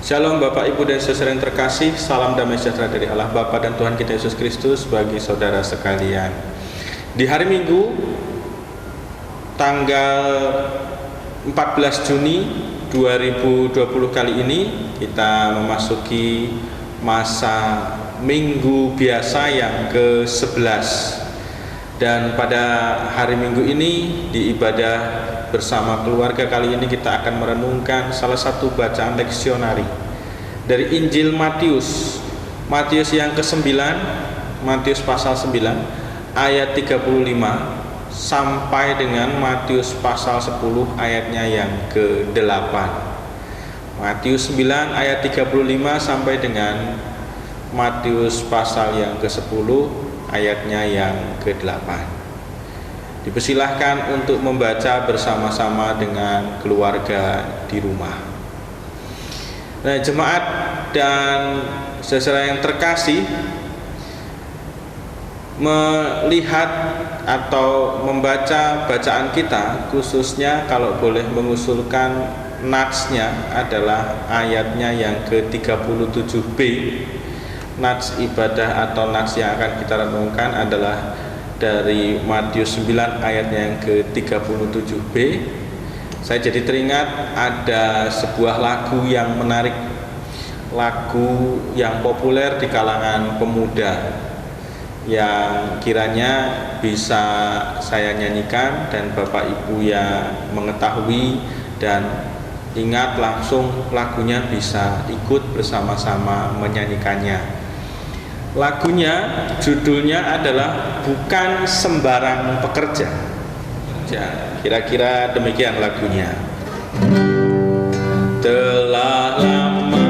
Shalom Bapak Ibu dan Saudara yang terkasih, salam damai sejahtera dari Allah Bapa dan Tuhan kita Yesus Kristus bagi saudara sekalian. Di hari Minggu tanggal 14 Juni 2020 kali ini kita memasuki masa Minggu biasa yang ke-11. Dan pada hari Minggu ini di ibadah bersama keluarga kali ini kita akan merenungkan salah satu bacaan leksionari dari Injil Matius yang ke-9, Matius pasal 9 ayat 35 sampai dengan Matius pasal 10 ayatnya yang ke-8. Matius 9 ayat 35 sampai dengan Matius pasal yang ke-10 ayatnya yang ke-8. Dipersilahkan untuk membaca bersama-sama dengan keluarga di rumah. Nah, jemaat dan saudara yang terkasih, melihat atau membaca bacaan kita, khususnya kalau boleh mengusulkan natsnya adalah ayatnya yang ke-37b. Nats ibadah atau nats yang akan kita renungkan adalah dari Matius 9 ayatnya yang ke-37b. Saya jadi teringat ada sebuah lagu yang menarik, lagu yang populer di kalangan pemuda yang kiranya bisa saya nyanyikan dan Bapak Ibu yang mengetahui dan ingat langsung lagunya bisa ikut bersama-sama menyanyikannya. Lagunya, judulnya adalah Bukan Sembarang Pekerja. Ya, kira-kira demikian lagunya. Telah lama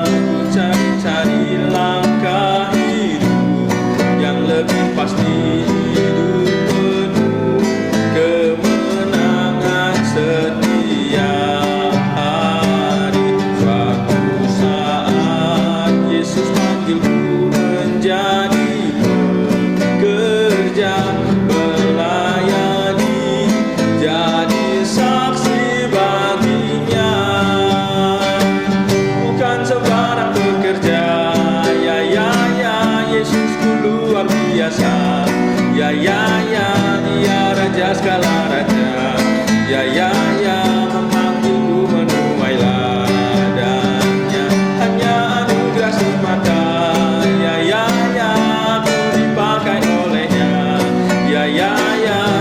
ku cari-cari langkah hidup yang lebih pasti, hidup penuh kemenangan setiap hari. Suatu saat Yesus panggilku menjadi pekerja, melayani, jadi saksi baginya. Bukan sembarang pekerja, ya Yesusku luar biasa. Ya Dia Raja segala raja. Ya memanggilku menuai ladangnya. Hanya anugerah semata.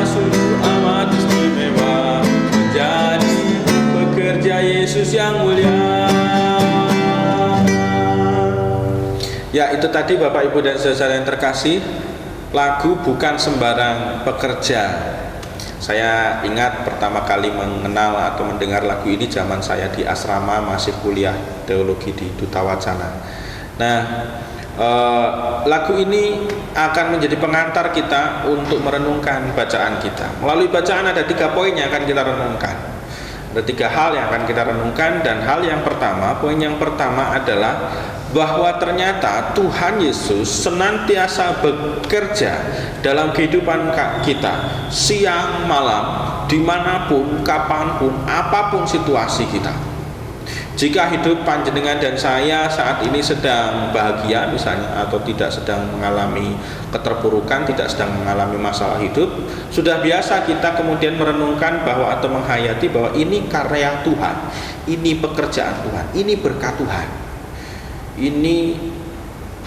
Sungguh amat istimewa menjadi pekerja Yesus yang mulia. Ya, itu tadi Bapak Ibu dan saudara yang terkasih, lagu Bukan Sembarang Pekerja. Saya ingat pertama kali mengenal atau mendengar lagu ini zaman saya di asrama masih kuliah teologi di Duta Wacana. Nah, lagu ini akan menjadi pengantar kita untuk merenungkan bacaan kita. Melalui bacaan ada 3 poin yang akan kita renungkan. Ada 3 hal yang akan kita renungkan, dan hal yang pertama, poin yang pertama adalah bahwa ternyata Tuhan Yesus senantiasa bekerja dalam kehidupan kita, siang malam, dimanapun, kapanpun, apapun situasi kita. Jika hidup panjenengan dan saya saat ini sedang bahagia misalnya, atau tidak sedang mengalami keterpurukan, tidak sedang mengalami masalah hidup, sudah biasa kita kemudian merenungkan bahwa atau menghayati bahwa ini karya Tuhan, ini pekerjaan Tuhan, ini berkat Tuhan, ini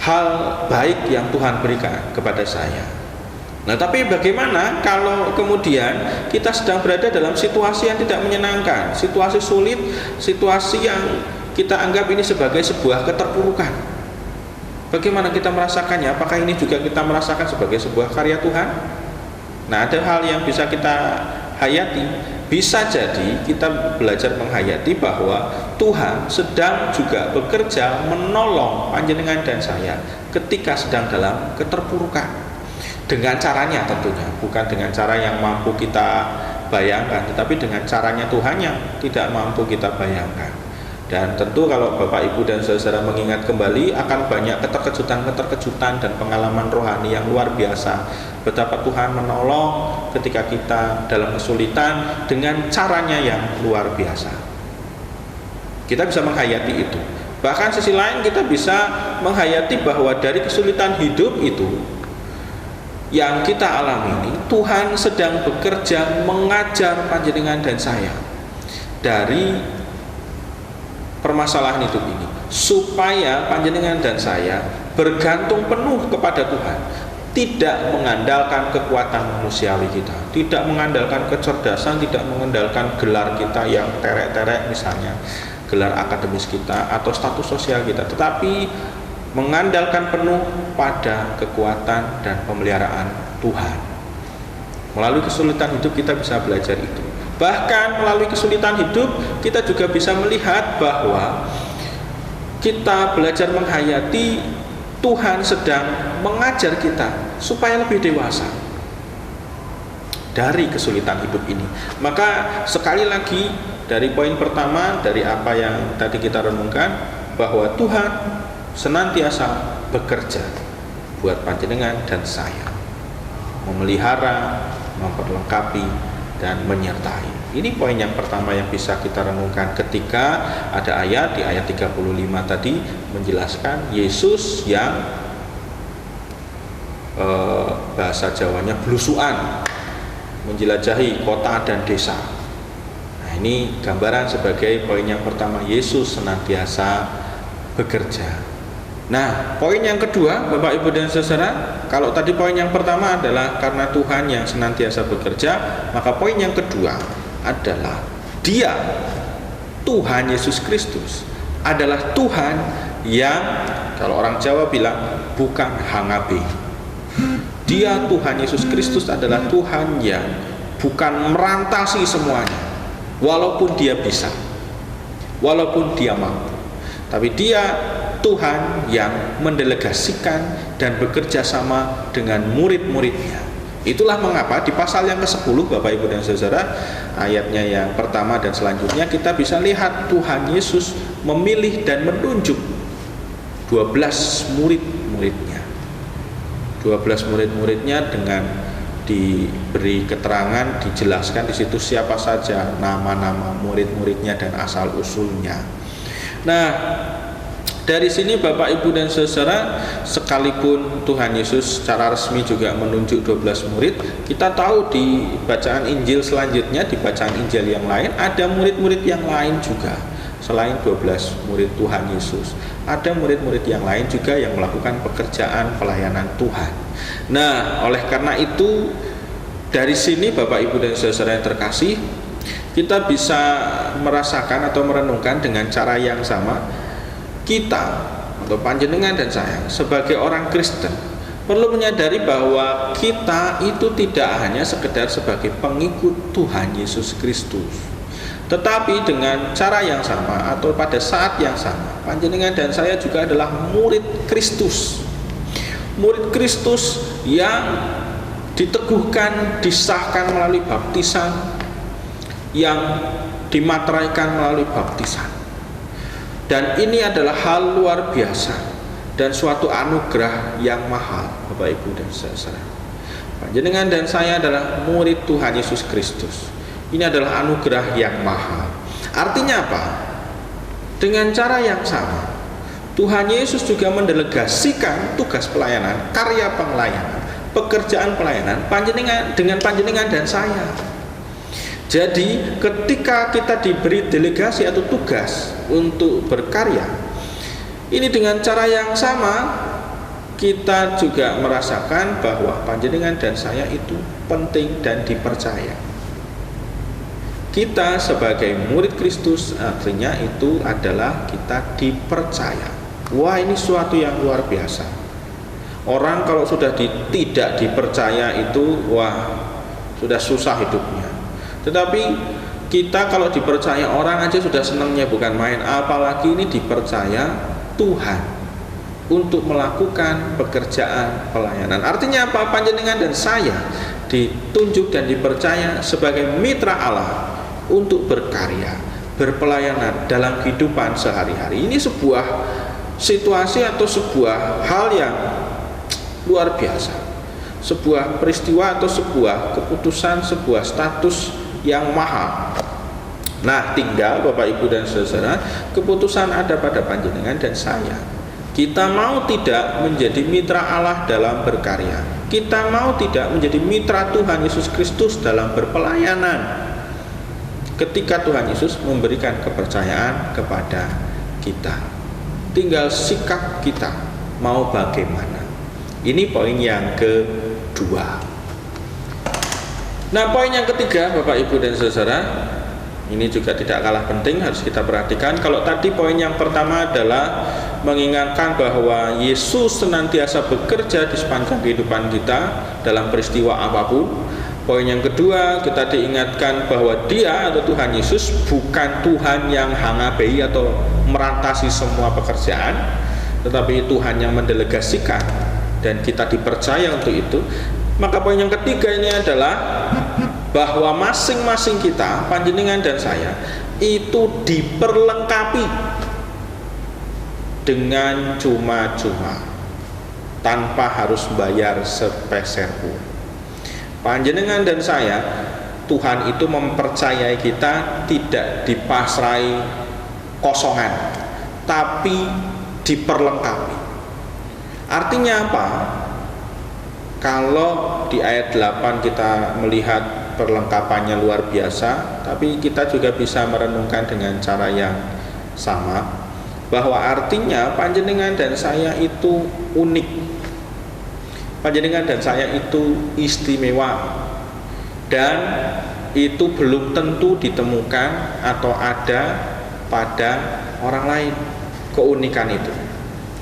hal baik yang Tuhan berikan kepada saya. Nah, tapi bagaimana kalau kemudian kita sedang berada dalam situasi yang tidak menyenangkan, situasi sulit, situasi yang kita anggap ini sebagai sebuah keterpurukan? Bagaimana kita merasakannya? Apakah ini juga kita merasakan sebagai sebuah karya Tuhan? Nah, ada hal yang bisa kita hayati. Bisa jadi kita belajar menghayati bahwa Tuhan sedang juga bekerja menolong panjenengan dan saya ketika sedang dalam keterpurukan. Dengan caranya tentunya, bukan dengan cara yang mampu kita bayangkan, tetapi dengan caranya Tuhan yang tidak mampu kita bayangkan. Dan tentu kalau Bapak Ibu dan saudara mengingat kembali, akan banyak keterkejutan dan pengalaman rohani yang luar biasa. Betapa Tuhan menolong ketika kita dalam kesulitan dengan caranya yang luar biasa. Kita bisa menghayati itu. Bahkan sisi lain kita bisa menghayati bahwa dari kesulitan hidup itu yang kita alami ini, Tuhan sedang bekerja mengajar panjenengan dan saya dari permasalahan hidup ini, supaya panjenengan dan saya bergantung penuh kepada Tuhan, tidak mengandalkan kekuatan manusiawi kita, tidak mengandalkan kecerdasan, tidak mengandalkan gelar kita yang terek-terek, misalnya gelar akademis kita atau status sosial kita, tetapi mengandalkan penuh pada kekuatan dan pemeliharaan Tuhan. Melalui kesulitan hidup kita bisa belajar itu. Bahkan melalui kesulitan hidup kita juga bisa melihat bahwa kita belajar menghayati Tuhan sedang mengajar kita supaya lebih dewasa dari kesulitan hidup ini. Maka sekali lagi, dari poin pertama dari apa yang tadi kita renungkan, bahwa Tuhan senantiasa bekerja buat panjenengan dan saya, memelihara, memperlengkapi, dan menyertai. Ini poin yang pertama yang bisa kita renungkan ketika ada ayat di ayat 35 tadi menjelaskan Yesus yang bahasa Jawanya blusuan menjelajahi kota dan desa. Nah, ini gambaran sebagai poin yang pertama, Yesus senantiasa bekerja. Nah, poin yang kedua, Bapak Ibu dan Saudara, kalau tadi poin yang pertama adalah karena Tuhan yang senantiasa bekerja, maka poin yang kedua adalah Dia, Tuhan Yesus Kristus, adalah Tuhan yang, kalau orang Jawa bilang, bukan hangabe. Dia, Tuhan Yesus Kristus, adalah Tuhan yang bukan merantasi semuanya, walaupun Dia bisa, walaupun Dia mampu, tapi Dia Tuhan yang mendelegasikan dan bekerja sama dengan murid-muridnya. Itulah mengapa di pasal yang ke-10, Bapak Ibu dan Saudara, ayatnya yang pertama dan selanjutnya, kita bisa lihat Tuhan Yesus memilih dan menunjuk 12 murid-muridnya. 12 murid-muridnya dengan diberi keterangan, dijelaskan di situ siapa saja nama-nama murid-muridnya dan asal usulnya. Nah, dari sini Bapak Ibu dan Saudara, sekalipun Tuhan Yesus secara resmi juga menunjuk 12 murid, kita tahu di bacaan Injil selanjutnya, di bacaan Injil yang lain, ada murid-murid yang lain juga. Selain 12 murid Tuhan Yesus, ada murid-murid yang lain juga yang melakukan pekerjaan pelayanan Tuhan. Nah, oleh karena itu, dari sini Bapak Ibu dan Saudara yang terkasih, kita bisa merasakan atau merenungkan dengan cara yang sama. Kita atau panjenengan dan saya sebagai orang Kristen perlu menyadari bahwa kita itu tidak hanya sekedar sebagai pengikut Tuhan Yesus Kristus, tetapi dengan cara yang sama atau pada saat yang sama, panjenengan dan saya juga adalah murid Kristus. Murid Kristus yang diteguhkan, disahkan melalui baptisan, yang dimateraikan melalui baptisan. Dan ini adalah hal luar biasa dan suatu anugerah yang mahal, Bapak Ibu dan Saudara. Panjenengan dan saya adalah murid Tuhan Yesus Kristus. Ini adalah anugerah yang mahal. Artinya apa? Dengan cara yang sama, Tuhan Yesus juga mendelegasikan tugas pelayanan, karya pelayanan, pekerjaan pelayanan dengan panjenengan dan saya. Jadi ketika kita diberi delegasi atau tugas untuk berkarya, ini dengan cara yang sama kita juga merasakan bahwa panjenengan dan saya itu penting dan dipercaya. Kita sebagai murid Kristus artinya itu adalah kita dipercaya. Wah, ini suatu yang luar biasa. Orang kalau sudah tidak dipercaya itu, wah, sudah susah hidupnya. Tetapi kita kalau dipercaya orang aja sudah senangnya bukan main, apalagi ini dipercaya Tuhan untuk melakukan pekerjaan pelayanan. Artinya apa? Panjenengan dan saya ditunjuk dan dipercaya sebagai mitra Allah untuk berkarya, berpelayanan dalam kehidupan sehari-hari. Ini sebuah situasi atau sebuah hal yang luar biasa, sebuah peristiwa atau sebuah keputusan, sebuah status yang mahal. Nah, tinggal Bapak Ibu dan Saudara, keputusan ada pada panjenengan dan saya. Kita mau tidak menjadi mitra Allah dalam berkarya. Kita mau tidak menjadi mitra Tuhan Yesus Kristus dalam berpelayanan. Ketika Tuhan Yesus memberikan kepercayaan kepada kita, tinggal sikap kita mau bagaimana. Ini poin yang kedua. Nah, poin yang ketiga, Bapak Ibu dan Saudara, ini juga tidak kalah penting, harus kita perhatikan. Kalau tadi poin yang pertama adalah mengingatkan bahwa Yesus senantiasa bekerja di sepanjang kehidupan kita dalam peristiwa apapun. Poin yang kedua, kita diingatkan bahwa Dia atau Tuhan Yesus bukan Tuhan yang hangabei atau merantasi semua pekerjaan, tetapi Tuhan yang mendelegasikan dan kita dipercaya untuk itu. Maka poin yang ketiga ini adalah bahwa masing-masing kita, panjenengan dan saya, itu diperlengkapi dengan cuma-cuma, tanpa harus bayar sepeser pun. Panjenengan dan saya, Tuhan itu mempercayai kita tidak dipasrai kosongan, tapi diperlengkapi. Artinya apa? Kalau di ayat 8 kita melihat perlengkapannya luar biasa, tapi kita juga bisa merenungkan dengan cara yang sama, bahwa artinya panjenengan dan saya itu unik. Panjenengan dan saya itu istimewa, dan itu belum tentu ditemukan atau ada pada orang lain, keunikan itu.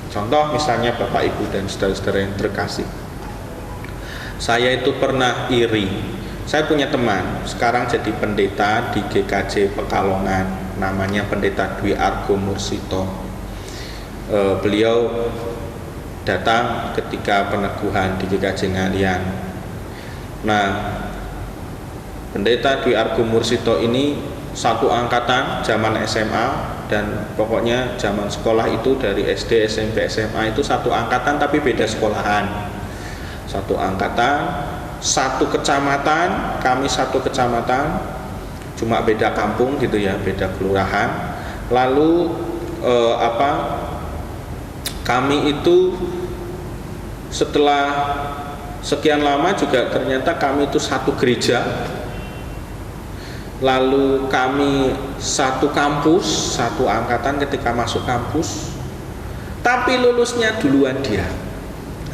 Contoh misalnya Bapak Ibu dan saudara-saudara yang terkasih, saya itu pernah iri. Saya punya teman sekarang jadi pendeta di GKJ Pekalongan, namanya Pendeta Dwi Argo Mursito. Beliau datang ketika peneguhan di GKJ Ngalian. Nah, Pendeta Dwi Argo Mursito ini satu angkatan zaman SMA, dan pokoknya zaman sekolah itu dari SD, SMP, SMA itu satu angkatan tapi beda sekolahan. Satu angkatan, satu kecamatan, kami satu kecamatan, cuma beda kampung gitu ya, beda kelurahan. Lalu kami itu setelah sekian lama juga ternyata kami itu satu gereja. Lalu kami satu kampus, satu angkatan ketika masuk kampus, tapi lulusnya duluan dia.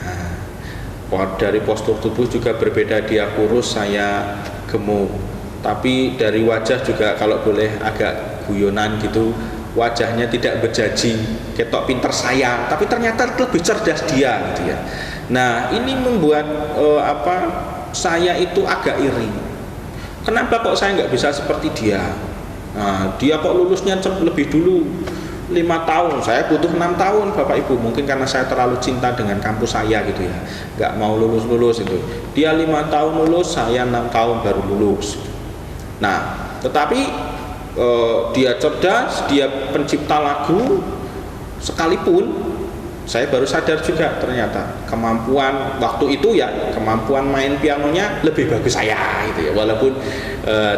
Nah, dari postur tubuh juga berbeda, dia kurus, saya gemuk. Tapi dari wajah juga kalau boleh agak guyonan gitu, wajahnya tidak berjanji ketok pinter saya, tapi ternyata lebih cerdas dia gitu ya. Nah, ini membuat saya itu agak iri. Kenapa kok saya nggak bisa seperti dia? Nah, dia kok lulusnya lebih dulu 5 tahun, saya butuh 6 tahun Bapak Ibu. Mungkin karena saya terlalu cinta dengan kampus saya gitu ya, nggak mau lulus itu. Dia 5 tahun lulus, saya 6 tahun baru lulus. Nah, tetapi dia cerdas, dia pencipta lagu, sekalipun saya baru sadar juga ternyata kemampuan waktu itu ya, kemampuan main pianonya lebih bagus saya gitu ya, walaupun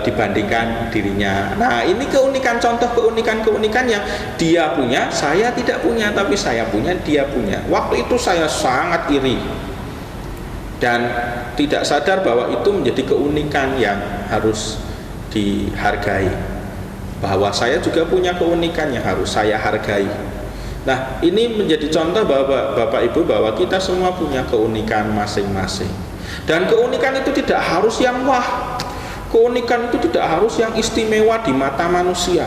dibandingkan dirinya. Nah, ini keunikan, contoh keunikan yang dia punya, saya tidak punya, tapi saya punya, dia punya. Waktu itu saya sangat iri dan tidak sadar bahwa itu menjadi keunikan yang harus dihargai, bahwa saya juga punya keunikan yang harus saya hargai. Nah, ini menjadi contoh bahwa Bapak Ibu, bahwa kita semua punya keunikan masing-masing. Dan keunikan itu tidak harus yang wah. Keunikan itu tidak harus yang istimewa di mata manusia.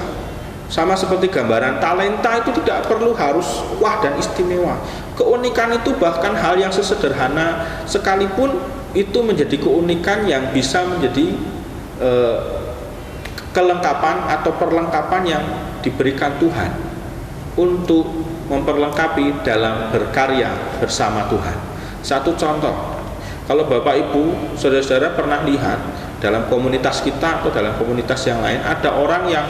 Sama seperti gambaran talenta itu tidak perlu harus wah dan istimewa. Keunikan itu bahkan hal yang sesederhana sekalipun itu menjadi keunikan yang bisa menjadi kelengkapan atau perlengkapan yang diberikan Tuhan untuk memperlengkapi dalam berkarya bersama Tuhan. Satu contoh, kalau Bapak Ibu, saudara-saudara pernah lihat dalam komunitas kita atau dalam komunitas yang lain, ada orang yang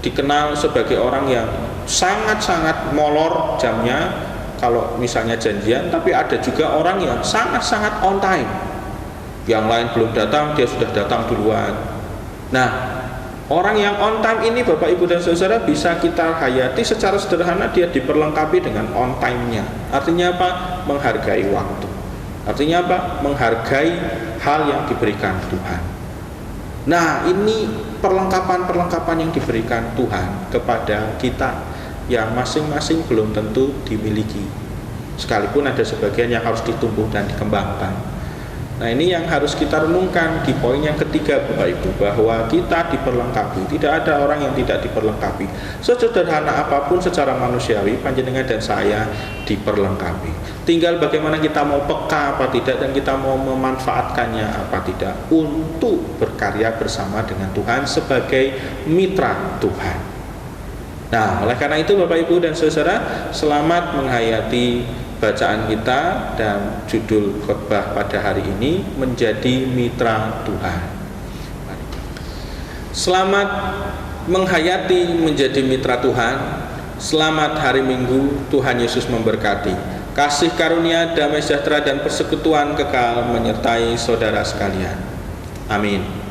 dikenal sebagai orang yang sangat-sangat molor jamnya kalau misalnya janjian, tapi ada juga orang yang sangat-sangat on time. Yang lain belum datang, dia sudah datang duluan. Nah, Orang yang on time ini Bapak Ibu dan Saudara bisa kita hayati secara sederhana, dia diperlengkapi dengan on time-nya. Artinya apa? Menghargai waktu. Artinya apa? Menghargai hal yang diberikan Tuhan. Nah, ini perlengkapan-perlengkapan yang diberikan Tuhan kepada kita yang masing-masing belum tentu dimiliki. Sekalipun ada sebagian yang harus ditumbuh dan dikembangkan. Nah, ini yang harus kita renungkan di poin yang ketiga Bapak Ibu, bahwa kita diperlengkapi. Tidak ada orang yang tidak diperlengkapi. Sesederhana apapun secara manusiawi, panjenengan dan saya diperlengkapi. Tinggal bagaimana kita mau peka apa tidak, dan kita mau memanfaatkannya apa tidak untuk berkarya bersama dengan Tuhan sebagai mitra Tuhan. Nah, oleh karena itu Bapak Ibu dan Saudara, selamat menghayati bacaan kita, dan judul khotbah pada hari ini menjadi mitra Tuhan. Selamat menghayati menjadi mitra Tuhan. Selamat hari Minggu. Tuhan Yesus memberkati. Kasih karunia, damai sejahtera dan persekutuan kekal menyertai saudara sekalian. Amin.